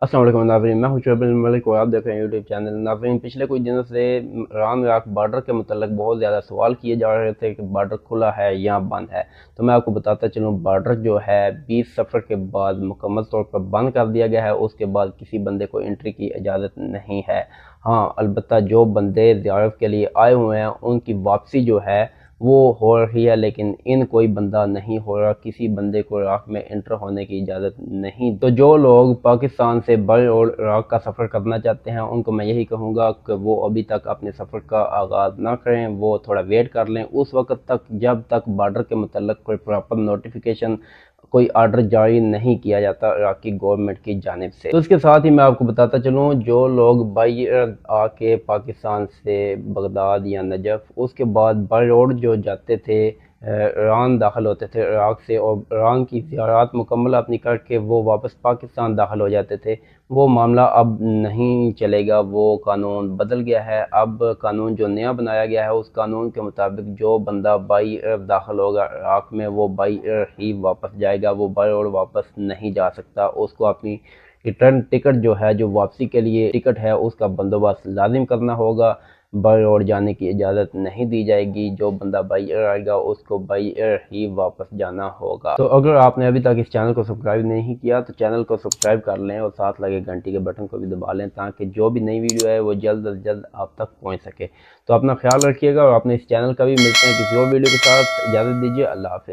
अस्सलाम वालेकुम नाज़रीन, मैं हूं शुएब बिन मलिक और आप देख रहे हैं यूट्यूब चैनल। नाज़रीन, पिछले कुछ दिनों से ईरान इराक बॉर्डर के मतलब बहुत ज़्यादा सवाल किए जा रहे थे कि बॉर्डर खुला है या बंद है। तो मैं आपको बताता चलूँ, बॉर्डर जो है 20 सफ़र के बाद मुकम्मल तौर पर बंद कर दिया गया है। उसके बाद किसी बंदे को एंट्री की इजाज़त नहीं है। हाँ, अलबत्ता जो बंदे ज़ियारत के लिए आए हुए हैं उनकी वापसी जो है वो हो रही है, लेकिन इन कोई बंदा नहीं हो रहा। किसी बंदे को इराक में इंटर होने की इजाज़त नहीं। तो जो लोग पाकिस्तान से बर और इराक का सफ़र करना चाहते हैं उनको मैं यही कहूँगा कि वो अभी तक अपने सफ़र का आगाज़ ना करें, वो थोड़ा वेट कर लें उस वक्त तक जब तक बॉर्डर के मतलब कोई प्रॉपर नोटिफिकेशन, कोई आर्डर जारी नहीं किया जाता इराकी गवर्नमेंट की जानिब से। तो इसके साथ ही मैं आपको बताता चलूँ, जो लोग बाई एयर आके पाकिस्तान से बगदाद या नजफ़ उसके बाद बाई रोड जो जाते थे ईरान दाखिल होते थे इराक से, और ईरान की ज़ियारत मुकम्मल अपनी करके वो वापस पाकिस्तान दाखिल हो जाते थे, वो मामला अब नहीं चलेगा। वो कानून बदल गया है। अब कानून जो नया बनाया गया है उस कानून के मुताबिक जो बंदा बाई एयर दाखिल होगा इराक में वो बाई एयर ही वापस जाएगा, वो बाई रोड वापस नहीं जा सकता। उसको अपनी रिटर्न टिकट जो है, जो वापसी के लिए टिकट है, उसका बंदोबस्त लाजिम करना होगा। बाई रोड जाने की इजाज़त नहीं दी जाएगी। जो बंदा बाई एयर आएगा उसको बाई एयर ही वापस जाना होगा। तो अगर आपने अभी तक इस चैनल को सब्सक्राइब नहीं किया तो चैनल को सब्सक्राइब कर लें और साथ लगे घंटी के बटन को भी दबा लें, ताकि जो भी नई वीडियो है वो जल्द अज जल्द आप तक पहुँच सके। तो अपना ख्याल रखिएगा और अपने इस चैनल का भी। मिलते हैं किसी और वीडियो के साथ। इजाज़त दीजिए। अल्लाह हाफ़िज़।